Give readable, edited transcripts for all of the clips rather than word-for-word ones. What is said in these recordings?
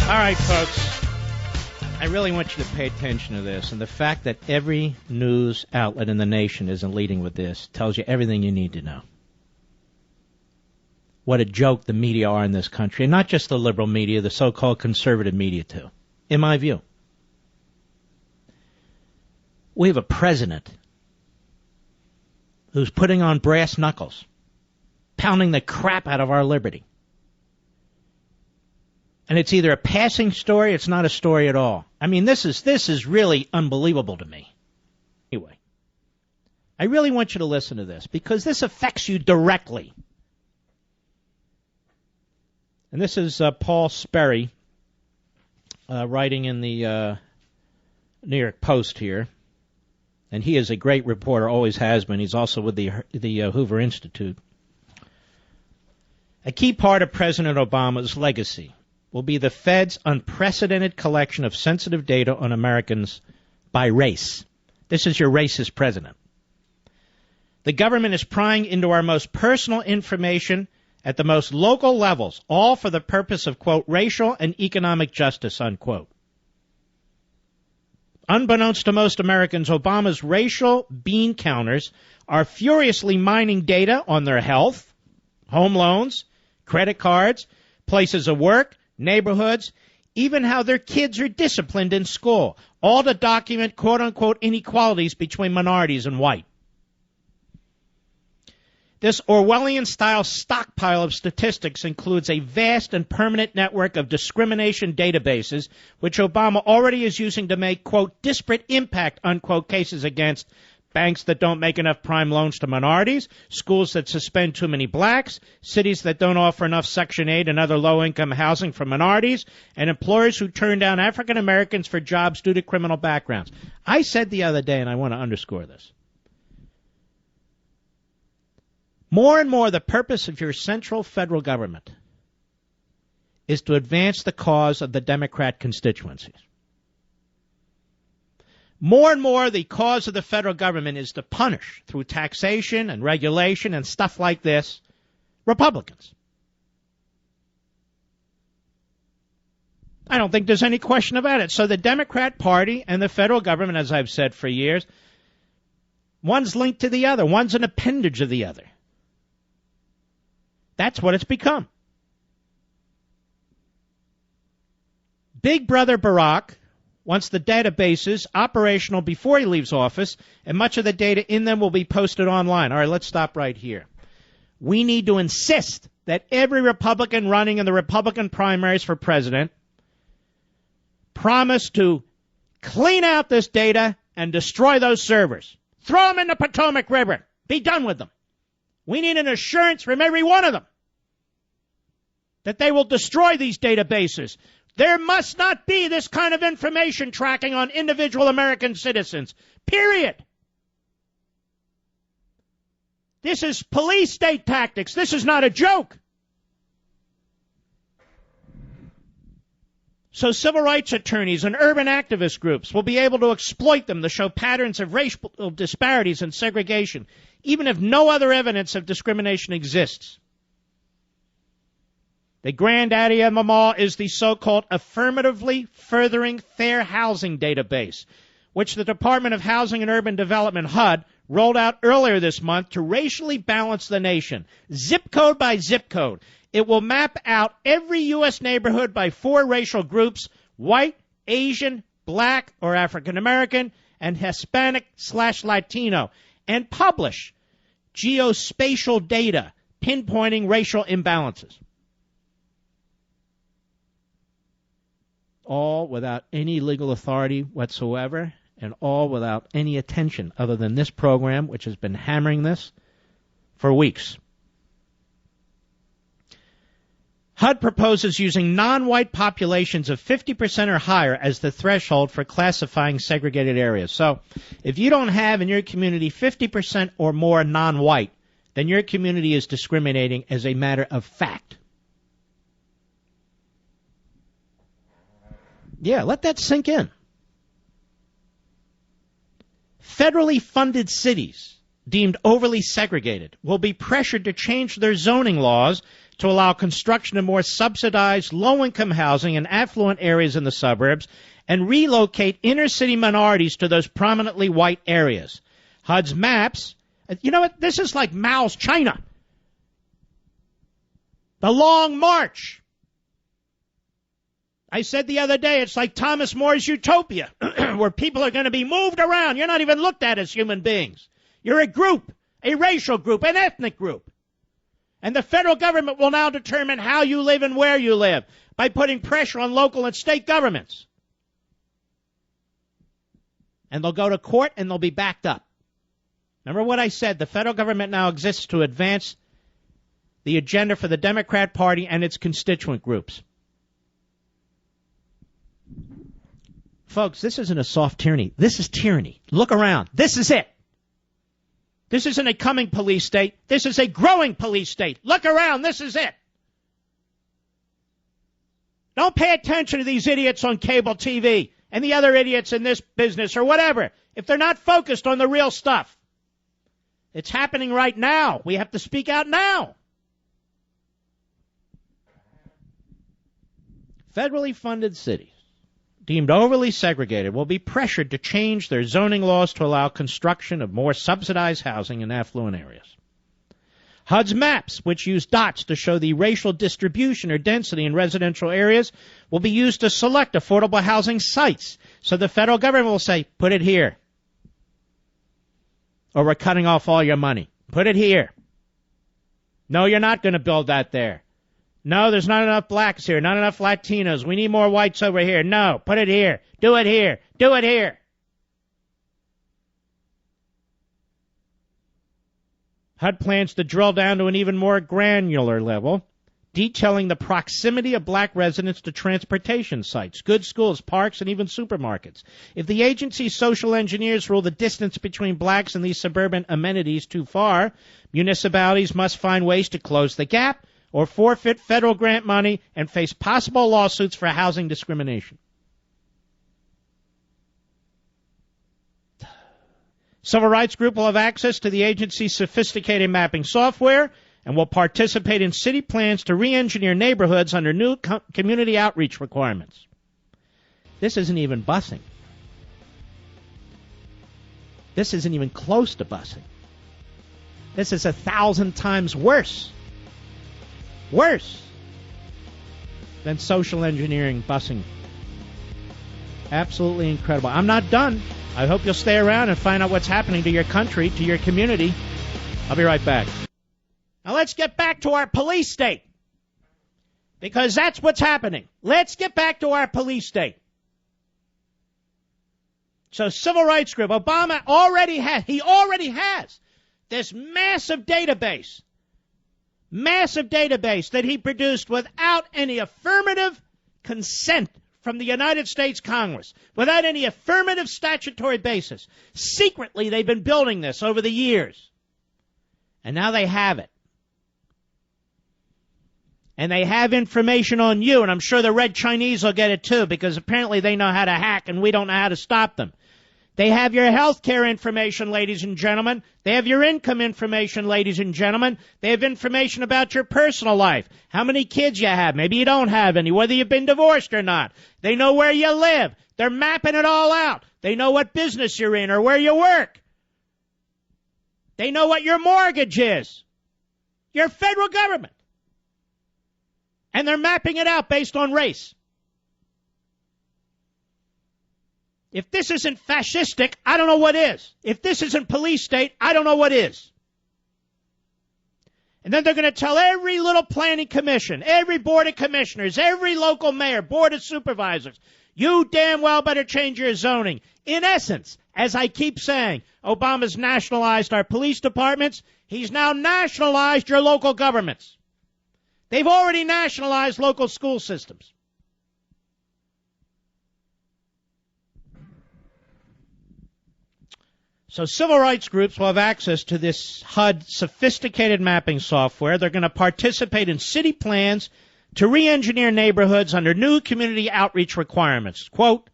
All right, folks. I really want you to pay attention to this. And the fact that every news outlet in the nation isn't leading with this tells you everything you need to know. What a joke the media are in this country. And not just the liberal media, the so-called conservative media, too, in my view. We have a president who's putting on brass knuckles, pounding the crap out of our liberty. And it's either a passing story, it's not a story at all. I mean, this is really unbelievable to me. Anyway, I really want you to listen to this because this affects you directly. And this is Paul Sperry writing in the New York Post here. And he is a great reporter, always has been. He's also with the Hoover Institute. A key part of President Obama's legacy will be the Fed's unprecedented collection of sensitive data on Americans by race. This is your racist president. The government is prying into our most personal information at the most local levels, all for the purpose of, quote, racial and economic justice, unquote. Unbeknownst to most Americans, Obama's racial bean counters are furiously mining data on their health, home loans, credit cards, places of work, neighborhoods, even how their kids are disciplined in school, all to document quote-unquote inequalities between minorities and white. This Orwellian-style stockpile of statistics includes a vast and permanent network of discrimination databases, which Obama already is using to make, quote, disparate impact, unquote, cases against banks that don't make enough prime loans to minorities, schools that suspend too many blacks, cities that don't offer enough Section 8 and other low-income housing for minorities, and employers who turn down African Americans for jobs due to criminal backgrounds. I said the other day, and I want to underscore this, more and more the purpose of your central federal government is to advance the cause of the Democrat constituencies. More and more, the cause of the federal government is to punish, through taxation and regulation and stuff like this, Republicans. I don't think there's any question about it. So the Democrat Party and the federal government, as I've said for years, one's linked to the other. One's an appendage of the other. That's what it's become. Big Brother Barack wants the databases operational before he leaves office, and much of the data in them will be posted online. All right, let's stop right here. We need to insist that every Republican running in the Republican primaries for president promise to clean out this data and destroy those servers. Throw them in the Potomac River. Be done with them. We need an assurance from every one of them that they will destroy these databases. There must not be this kind of information tracking on individual American citizens. Period. This is police state tactics. This is not a joke. So civil rights attorneys and urban activist groups will be able to exploit them to show patterns of racial disparities and segregation, even if no other evidence of discrimination exists. The granddaddy of them all is the so-called Affirmatively Furthering Fair Housing Database, which the Department of Housing and Urban Development, HUD, rolled out earlier this month to racially balance the nation, zip code by zip code. It will map out every U.S. neighborhood by 4 racial groups: white, Asian, black or African American, and Hispanic/Latino, and publish geospatial data pinpointing racial imbalances. All without any legal authority whatsoever, and all without any attention other than this program, which has been hammering this for weeks. HUD proposes using non-white populations of 50% or higher as the threshold for classifying segregated areas. So if you don't have in your community 50% or more non-white, then your community is discriminating as a matter of fact. Yeah, let that sink in. Federally funded cities deemed overly segregated will be pressured to change their zoning laws to allow construction of more subsidized low-income housing in affluent areas in the suburbs and relocate inner-city minorities to those prominently white areas. HUD's maps, you know what? This is like Mao's China. The Long March. I said the other day, it's like Thomas More's Utopia, where people are going to be moved around. You're not even looked at as human beings. You're a group, a racial group, an ethnic group. And the federal government will now determine how you live and where you live by putting pressure on local and state governments. And they'll go to court and they'll be backed up. Remember what I said? The federal government now exists to advance the agenda for the Democrat Party and its constituent groups. Folks, this isn't a soft tyranny. This is tyranny. Look around. This is it. This isn't a coming police state. This is a growing police state. Look around. This is it. Don't pay attention to these idiots on cable TV and the other idiots in this business or whatever if they're not focused on the real stuff. It's happening right now. We have to speak out now. Federally funded cities deemed overly segregated will be pressured to change their zoning laws to allow construction of more subsidized housing in affluent areas. HUD's maps, which use dots to show the racial distribution or density in residential areas, will be used to select affordable housing sites. So the federal government will say, put it here. Or we're cutting off all your money. Put it here. No, you're not going to build that there. No, there's not enough blacks here, not enough Latinos. We need more whites over here. No, put it here. Do it here. Do it here. HUD plans to drill down to an even more granular level, detailing the proximity of black residents to transportation sites, good schools, parks, and even supermarkets. If the agency's social engineers rule the distance between blacks and these suburban amenities too far, municipalities must find ways to close the gap or forfeit federal grant money and face possible lawsuits for housing discrimination. Civil rights group will have access to the agency's sophisticated mapping software and will participate in city plans to re-engineer neighborhoods under new community outreach requirements. This isn't even busing. This isn't even close to busing. This is 1,000 times worse. Worse than social engineering busing. Absolutely incredible. I'm not done. I hope you'll stay around and find out what's happening to your country, to your community. I'll be right back. Now let's get back to our police state, because that's what's happening. Let's get back to our police state. So civil rights group, Obama already has this massive database that he produced without any affirmative consent from the United States Congress, without any affirmative statutory basis. Secretly, they've been building this over the years. And now they have it. And they have information on you, and I'm sure the Red Chinese will get it too, because apparently they know how to hack and we don't know how to stop them. They have your health care information, ladies and gentlemen. They have your income information, ladies and gentlemen. They have information about your personal life, how many kids you have. Maybe you don't have any, whether you've been divorced or not. They know where you live. They're mapping it all out. They know what business you're in or where you work. They know what your mortgage is. Your federal government. And they're mapping it out based on race. If this isn't fascistic, I don't know what is. If this isn't police state, I don't know what is. And then they're going to tell every little planning commission, every board of commissioners, every local mayor, board of supervisors, you damn well better change your zoning. In essence, as I keep saying, Obama's nationalized our police departments. He's now nationalized your local governments. They've already nationalized local school systems. So civil rights groups will have access to this HUD sophisticated mapping software. They're going to participate in city plans to re-engineer neighborhoods under new community outreach requirements. Quote,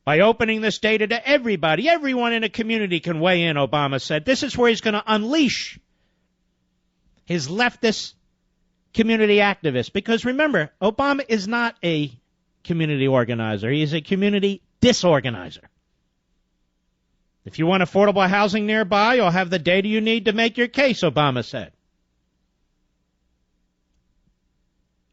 by opening this data to everybody, everyone in a community can weigh in, Obama said. This is where he's going to unleash his leftist community activist. Because remember, Obama is not a community organizer. He is a community disorganizer. If you want affordable housing nearby, you'll have the data you need to make your case, Obama said.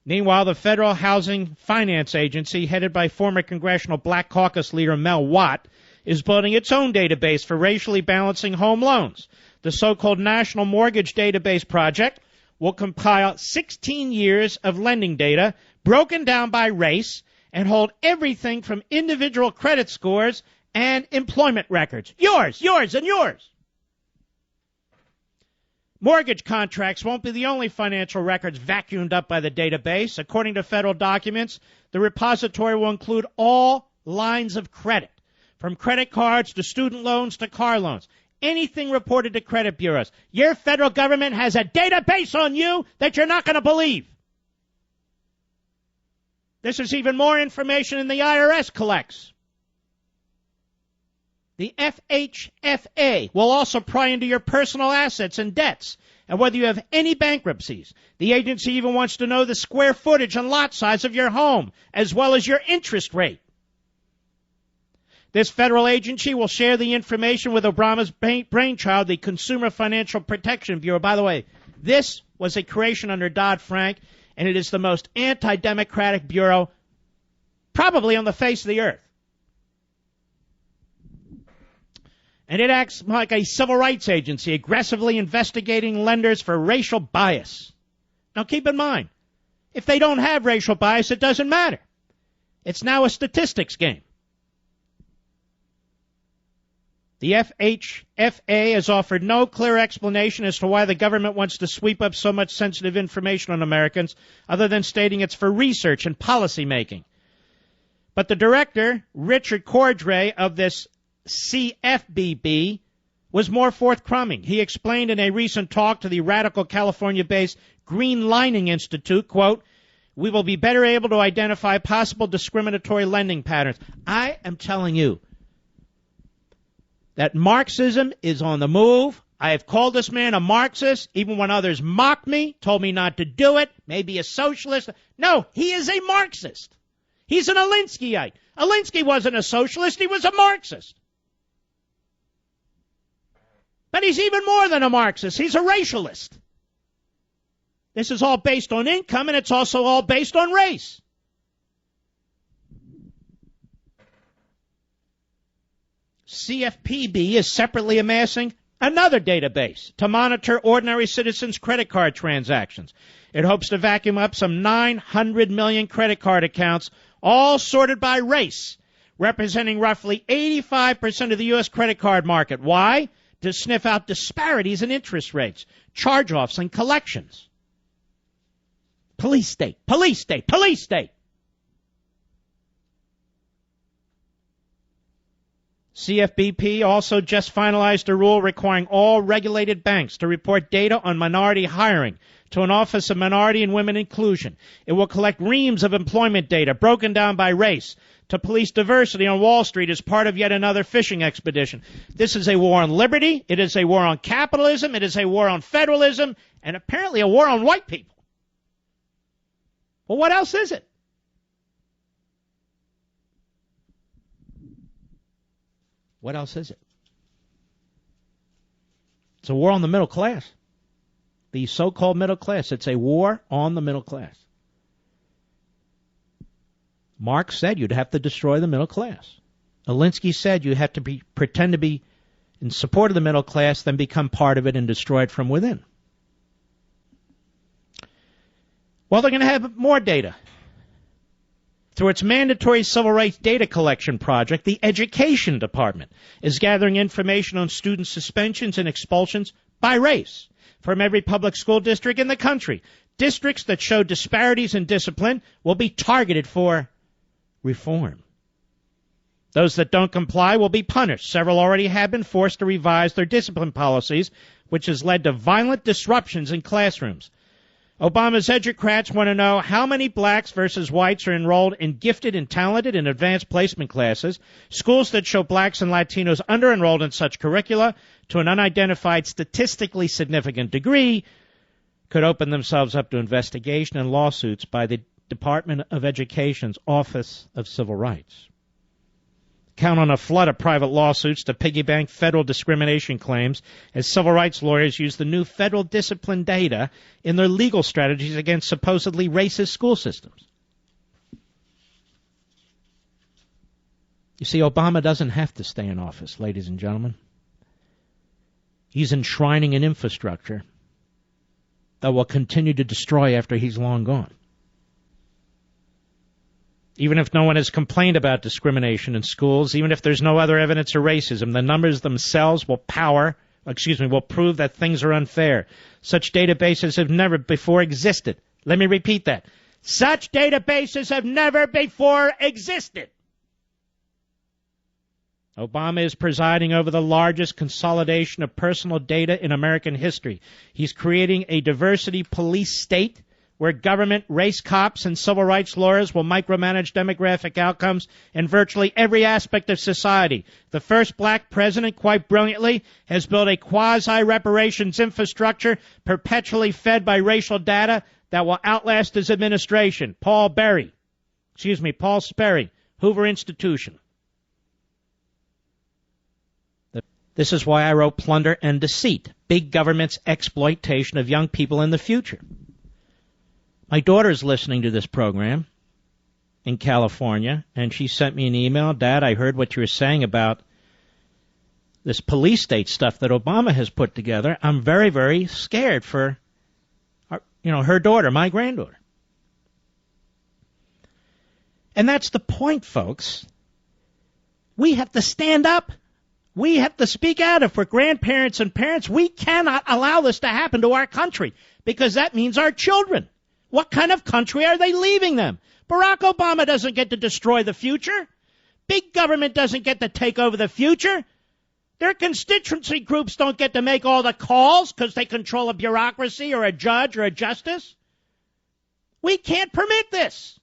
Meanwhile, the Federal Housing Finance Agency, headed by former Congressional Black Caucus leader Mel Watt, is building its own database for racially balancing home loans. The so-called National Mortgage Database Project will compile 16 years of lending data broken down by race and hold everything from individual credit scores and employment records. Yours, and yours. Mortgage contracts won't be the only financial records vacuumed up by the database. According to federal documents, the repository will include all lines of credit, from credit cards to student loans to car loans. Anything reported to credit bureaus. Your federal government has a database on you that you're not going to believe. This is even more information than the IRS collects. The FHFA will also pry into your personal assets and debts and whether you have any bankruptcies. The agency even wants to know the square footage and lot size of your home, as well as your interest rate. This federal agency will share the information with Obama's brainchild, the Consumer Financial Protection Bureau. By the way, this was a creation under Dodd-Frank, and it is the most anti-democratic bureau probably on the face of the earth. And it acts like a civil rights agency, aggressively investigating lenders for racial bias. Now keep in mind, if they don't have racial bias, it doesn't matter. It's now a statistics game. The FHFA has offered no clear explanation as to why the government wants to sweep up so much sensitive information on Americans, other than stating it's for research and policy making. But the director, Richard Cordray, of this CFBB, was more forthcoming. He explained in a recent talk to the radical California-based Green Lining Institute, quote, "We will be better able to identify possible discriminatory lending patterns." I am telling you that Marxism is on the move. I have called this man a Marxist, even when others mocked me, told me not to do it, maybe a socialist. No, he is a Marxist. He's an Alinskyite. Alinsky wasn't a socialist, he was a Marxist. But he's even more than a Marxist. He's a racialist. This is all based on income, and it's also all based on race. CFPB is separately amassing another database to monitor ordinary citizens' credit card transactions. It hopes to vacuum up some 900 million credit card accounts, all sorted by race, representing roughly 85% of the U.S. credit card market. Why? To sniff out disparities in interest rates, charge-offs, and collections. Police state, police state, police state. CFBP also just finalized a rule requiring all regulated banks to report data on minority hiring to an Office of Minority and Women Inclusion. It will collect reams of employment data broken down by race to police diversity on Wall Street as part of yet another fishing expedition. This is a war on liberty. It is a war on capitalism. It is a war on federalism, and apparently a war on white people. Well, what else is it? What else is it? It's a war on the middle class. The so-called middle class. It's a war on the middle class. Marx said you'd have to destroy the middle class. Alinsky said you have to pretend to be in support of the middle class, then become part of it and destroy it from within. Well, they're going to have more data. Through its mandatory civil rights data collection project, the Education Department is gathering information on student suspensions and expulsions by race from every public school district in the country. Districts that show disparities in discipline will be targeted for reform. Those that don't comply will be punished. Several already have been forced to revise their discipline policies, which has led to violent disruptions in classrooms. Obama's educrats want to know how many blacks versus whites are enrolled in gifted and talented and advanced placement classes, schools that show blacks and Latinos under-enrolled in such curricula to an unidentified statistically significant degree, could open themselves up to investigation and lawsuits by the Department of Education's Office of Civil Rights. Count on a flood of private lawsuits to piggy bank federal discrimination claims as civil rights lawyers use the new federal discipline data in their legal strategies against supposedly racist school systems. You see, Obama doesn't have to stay in office, ladies and gentlemen. He's enshrining an infrastructure that will continue to destroy after he's long gone. Even if no one has complained about discrimination in schools, even if there's no other evidence of racism, the numbers themselves will prove that things are unfair. Such databases have never before existed. Let me repeat that. Such databases have never before existed. Obama is presiding over the largest consolidation of personal data in American history. He's creating a diversity police state where government, race cops, and civil rights lawyers will micromanage demographic outcomes in virtually every aspect of society. The first black president, quite brilliantly, has built a quasi-reparations infrastructure perpetually fed by racial data that will outlast his administration. Paul Sperry, Hoover Institution. This is why I wrote Plunder and Deceit, Big Government's Exploitation of Young People in the Future. My daughter's listening to this program in California, and she sent me an email. Dad, I heard what you were saying about this police state stuff that Obama has put together. I'm very, very scared for her daughter, my granddaughter. And that's the point, folks. We have to stand up. We have to speak out. If we're grandparents and parents, we cannot allow this to happen to our country because that means our children. What kind of country are they leaving them? Barack Obama doesn't get to destroy the future. Big government doesn't get to take over the future. Their constituency groups don't get to make all the calls because they control a bureaucracy or a judge or a justice. We can't permit this.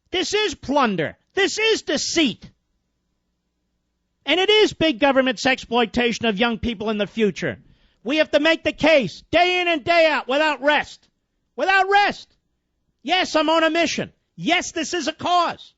This is plunder. This is deceit. And it is big government's exploitation of young people in the future. We have to make the case day in and day out without rest. Without rest. Yes, I'm on a mission. Yes, this is a cause.